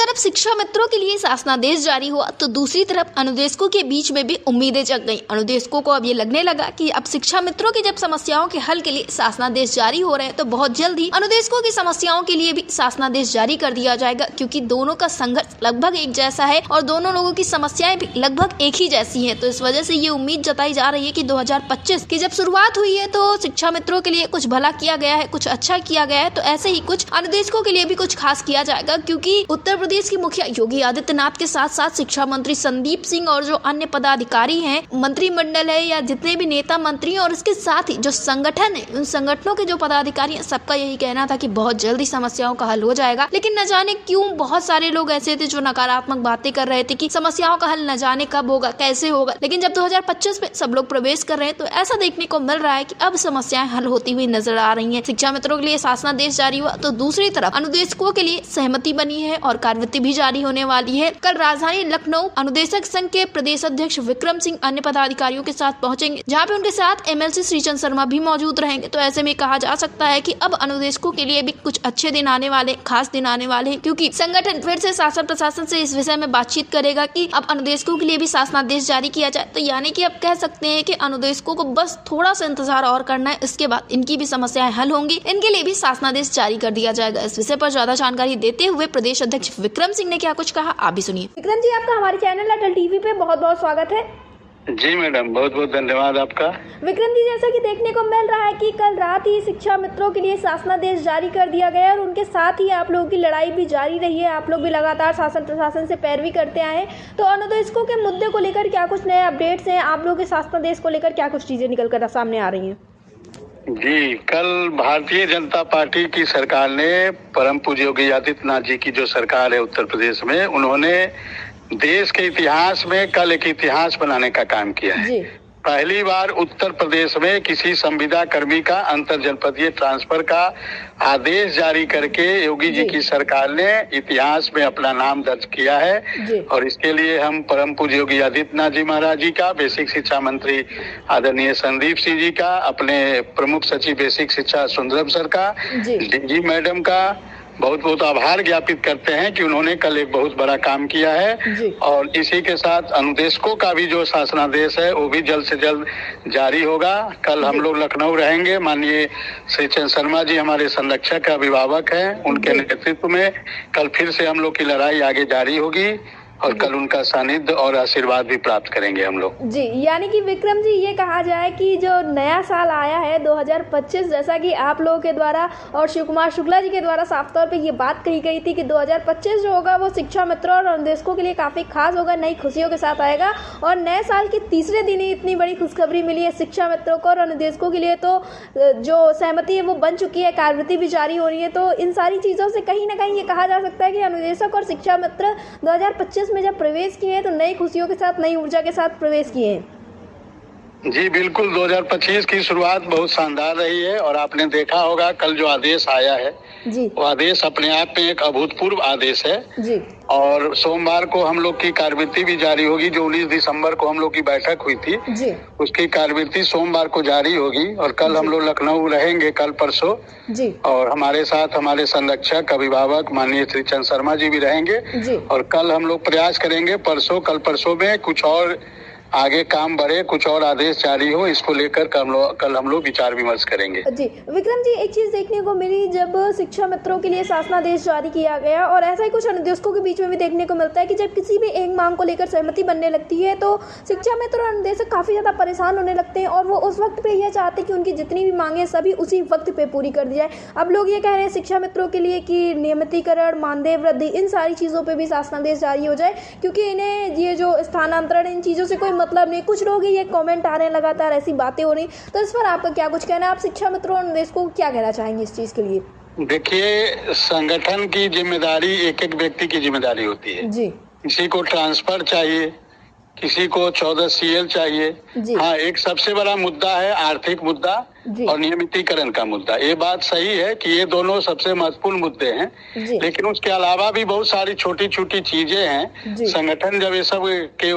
तरफ शिक्षा मित्रों के लिए शासनादेश जारी हुआ तो दूसरी तरफ अनुदेशकों के बीच में भी उम्मीदें जग गईं। अनुदेशकों को अब ये लगने लगा कि अब शिक्षा मित्रों की जब समस्याओं के हल के लिए शासनादेश जारी हो रहे हैं तो बहुत जल्द ही अनुदेशकों की समस्याओं के लिए भी शासनादेश जारी कर दिया जाएगा, क्योंकि दोनों का संघर्ष लगभग एक जैसा है और दोनों लोगों की समस्याएं भी लगभग एक ही जैसी है। तो इस वजह से ये उम्मीद जताई जा रही है कि 2025 की जब शुरुआत हुई है तो शिक्षा मित्रों के लिए कुछ भला किया गया है, कुछ अच्छा किया गया है, तो ऐसे ही कुछ अनुदेशकों के लिए भी कुछ खास किया जाएगा, क्योंकि उत्तर प्रदेश के मुखिया योगी आदित्यनाथ के साथ साथ शिक्षा मंत्री संदीप सिंह और जो अन्य पदाधिकारी हैं, मंत्रिमंडल है या जितने भी नेता मंत्री हैं और इसके साथ ही जो संगठन है, उन संगठनों के जो पदाधिकारी हैं, सबका यही कहना था कि बहुत जल्दी समस्याओं का हल हो जाएगा। लेकिन न जाने क्यों बहुत सारे लोग ऐसे थे जो नकारात्मक बातें कर रहे थे कि समस्याओं का हल न जाने कब होगा, कैसे होगा। लेकिन जब 2025 में सब लोग प्रवेश कर रहे हैं तो ऐसा देखने को मिल रहा है कि अब समस्याएं हल होती हुई नजर आ रही हैं। शिक्षा मित्रों के लिए शासनादेश जारी हुआ तो दूसरी तरफ अनुदेशकों के लिए सहमति बनी है और कार्यविधि भी जारी होने वाली है। कल राजधानी लखनऊ अनुदेशक संघ के प्रदेश अध्यक्ष विक्रम सिंह अन्य पदाधिकारियों के साथ पहुंचेंगे, जहां पे उनके साथ MLC श्रीचंद शर्मा भी मौजूद रहेंगे। तो ऐसे में कहा जा सकता है कि अब अनुदेशकों के लिए भी कुछ अच्छे दिन आने वाले, खास दिन आने वाले हैं, क्योंकि संगठन फिर से शासन प्रशासन से इस विषय में बातचीत करेगा कि अब अनुदेशकों के लिए भी शासनादेश जारी किया जाए। तो यानी कि अब कह सकते हैं कि अनुदेशकों को बस थोड़ा सा इंतजार और करना है, इसके बाद इनकी भी समस्याएं हल होंगी, इनके लिए भी शासनादेश जारी कर दिया जाएगा। इस विषय पर ज्यादा जानकारी देते हुए प्रदेश अध्यक्ष विक्रम सिंह ने क्या कुछ कहा, आप भी सुनिए। विक्रम जी, आपका हमारे चैनल अटल टीवी पे बहुत बहुत स्वागत है। जी मैडम, बहुत बहुत धन्यवाद आपका। विक्रम जी, जैसा कि देखने को मिल रहा है कि कल रात ही शिक्षा मित्रों के लिए शासनादेश जारी कर दिया गया और उनके साथ ही आप लोगों की लड़ाई भी जारी रही है। आप लोग भी लगातार शासन प्रशासन से पैरवी करते आए हैं। तो अनुदेशकों के मुद्दे को लेकर क्या कुछ नए अपडेट्स हैं? आप लोगों के शासनादेश को लेकर क्या कुछ चीजें निकल कर सामने आ रही हैं? जी, कल भारतीय जनता पार्टी की सरकार ने, परम पूज्य योगी आदित्यनाथ जी की जो सरकार है उत्तर प्रदेश में, उन्होंने देश के इतिहास में कल एक इतिहास बनाने का काम किया है। पहली बार उत्तर प्रदेश में किसी संविदा कर्मी का अंतर जनपदीय ट्रांसफर का आदेश जारी करके योगी जी की सरकार ने इतिहास में अपना नाम दर्ज किया है। और इसके लिए हम परम पूज्य योगी आदित्यनाथ जी महाराज जी का, बेसिक शिक्षा मंत्री आदरणीय संदीप सिंह जी का, अपने प्रमुख सचिव बेसिक शिक्षा सुंदरम सर का, DG मैडम का बहुत बहुत आभार ज्ञापित करते हैं कि उन्होंने कल एक बहुत बड़ा काम किया है। और इसी के साथ अनुदेशकों का भी जो शासनादेश है वो भी जल्द से जल्द जारी होगा। कल हम लोग लखनऊ रहेंगे। माननीय श्रीचंद शर्मा जी हमारे संरक्षक अभिभावक हैं, उनके नेतृत्व में कल फिर से हम लोग की लड़ाई आगे जारी होगी और कल उनका सानिध्य और आशीर्वाद भी प्राप्त करेंगे हम लोग। जी, यानी कि विक्रम जी, ये कहा जाए कि जो नया साल आया है 2025, जैसा कि आप लोगों के द्वारा और शिव कुमार शुक्ला जी के द्वारा साफ तौर पे ये बात कही गई थी कि 2025 जो होगा वो शिक्षा मित्रों और अनुदेशकों के लिए काफी खास होगा, नई खुशियों के साथ आएगा। और नए साल के तीसरे दिन ही इतनी बड़ी खुशखबरी मिली है शिक्षा मित्रों को और अनुदेशकों के लिए। तो जो सहमति है वो बन चुकी है, कार्यविधि भी जारी हो रही है। तो इन सारी चीजों से कहीं ना कहीं ये कहा जा सकता है कि अनुदेशक और शिक्षा मित्र 2025 में जब प्रवेश किए तो नई खुशियों के साथ, नई ऊर्जा के साथ प्रवेश किए हैं। जी बिल्कुल, 2025 की शुरुआत बहुत शानदार रही है और आपने देखा होगा कल जो आदेश आया है जी, वो आदेश अपने आप में एक अभूतपूर्व आदेश है जी। और सोमवार को हम लोग की कार्यविधि भी जारी होगी। जो 19 दिसंबर को हम लोग की बैठक हुई थी जी, उसकी कार्यविधि सोमवार को जारी होगी और कल हम लोग लखनऊ रहेंगे, कल परसों जी। और हमारे साथ हमारे संरक्षक अभिभावक माननीय श्रीचंद शर्मा जी भी रहेंगे जी। और कल हम लोग प्रयास करेंगे कल परसों में कुछ और आगे काम बढ़े, कुछ और आदेश जारी हो, इसको लेकर कल हम लोग विचार विमर्श करेंगे। जी विक्रम जी, एक चीज देखने को मिली जब शिक्षा मित्रों के लिए शासनादेश जारी किया गया और ऐसा ही कुछ अनुदेशकों के बीच में भी देखने को मिलता है कि जब किसी भी एक मांग को लेकर सहमति बनने लगती है तो शिक्षा मित्र और अनुदेशक काफी ज्यादा परेशान होने लगते हैं और वो उस वक्त पे यह चाहते हैं कि उनकी जितनी भी मांगे सभी उसी वक्त पे पूरी कर दी जाए। अब लोग ये कह रहे हैं शिक्षा मित्रों के लिए कि नियमितीकरण, मानदेय वृद्धि, इन सारी चीजों पर भी शासनादेश जारी हो जाए, क्योंकि इन्हें ये जो स्थानांतरण, इन चीजों से कोई मतलब नहीं। कुछ लोग ये कमेंट आ रहे हैं, लगातार ऐसी बातें हो रही, तो इस पर आपका क्या कुछ कहना है? आप शिक्षा मित्रों और अनुदेशकों को क्या कहना चाहेंगे इस चीज के लिए? देखिए, संगठन की जिम्मेदारी एक एक व्यक्ति की जिम्मेदारी होती है जी। किसी को ट्रांसफर चाहिए, किसी को 14 CL चाहिए। हाँ, एक सबसे बड़ा मुद्दा है आर्थिक मुद्दा जी। और नियमितीकरण का मुद्दा। ये बात सही है कि ये दोनों सबसे महत्वपूर्ण मुद्दे हैं, लेकिन उसके अलावा भी बहुत सारी छोटी छोटी चीजें हैं। संगठन जब ये सब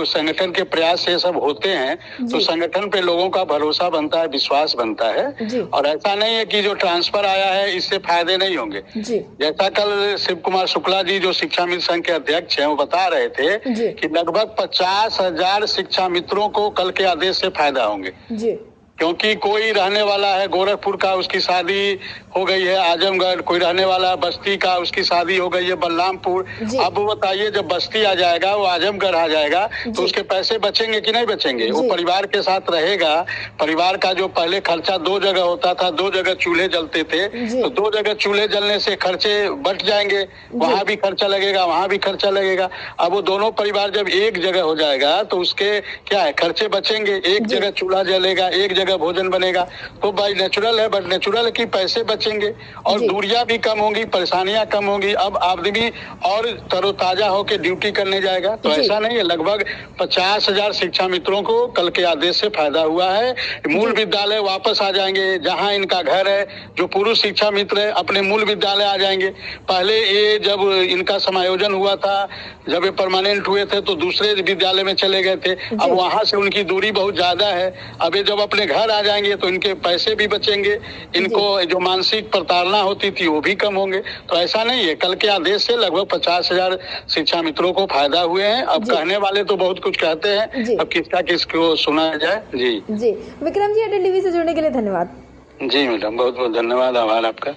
संगठन के प्रयास से सब होते हैं तो संगठन पे लोगों का भरोसा बनता है, विश्वास बनता है। और ऐसा नहीं है कि जो ट्रांसफर आया है इससे फायदे नहीं होंगे। जैसा कल शिव कुमार शुक्ला जी जो शिक्षा मित्र संघ के अध्यक्ष हैं वो बता रहे थे कि लगभग 50,000 शिक्षा मित्रों को कल के आदेश से फायदा होंगे। क्योंकि कोई रहने वाला है गोरखपुर का, उसकी शादी हो गई है आजमगढ़, कोई रहने वाला है बस्ती का, उसकी शादी हो गई है बलरामपुर। अब बताइए जब बस्ती आ जाएगा, वो आजमगढ़ आ जाएगा, तो उसके पैसे बचेंगे कि नहीं बचेंगे? वो परिवार के साथ रहेगा। परिवार का जो पहले खर्चा 2 जगह होता था, 2 जगह चूल्हे जलते थे, तो 2 जगह चूल्हे जलने से खर्चे बढ़ जाएंगे, वहां भी खर्चा लगेगा, वहां भी खर्चा लगेगा। अब वो दोनों परिवार जब एक जगह हो जाएगा तो उसके क्या है, खर्चे बचेंगे। एक जगह चूल्हा जलेगा, एक जगह भोजन बनेगा, तो बाई नेचुरल है, बट नेचुरल की पैसे बचेंगे और दूरियां भी कम होंगी, परेशानियां कम होंगी। अब आदमी और तरोताजा होकर ड्यूटी करने जाएगा। तो ऐसा नहीं है, लगभग 50,000 शिक्षा मित्रों को कल के आदेश से फायदा हुआ है। मूल विद्यालय वापस आ जाएंगे, जहां इनका घर है। जो पुरुष शिक्षा मित्र है अपने मूल विद्यालय आ जाएंगे। पहले ये जब इनका समायोजन हुआ था, जब ये परमानेंट हुए थे तो दूसरे विद्यालय में चले गए थे। अब वहां से उनकी दूरी बहुत ज्यादा है। अब ये जब अपने घर आ जाएंगे तो इनके पैसे भी बचेंगे, इनको जो मानसिक प्रताड़ना होती थी वो भी कम होंगे। तो ऐसा नहीं है, कल के आदेश से लगभग 50,000 शिक्षा मित्रों को फायदा हुए हैं। अब कहने वाले तो बहुत कुछ कहते हैं, अब किसका किसको सुना जाए। जी विक्रम जी, अटल टीवी से जुड़ने के लिए धन्यवाद। जी मैडम, बहुत बहुत धन्यवाद, आभार आपका।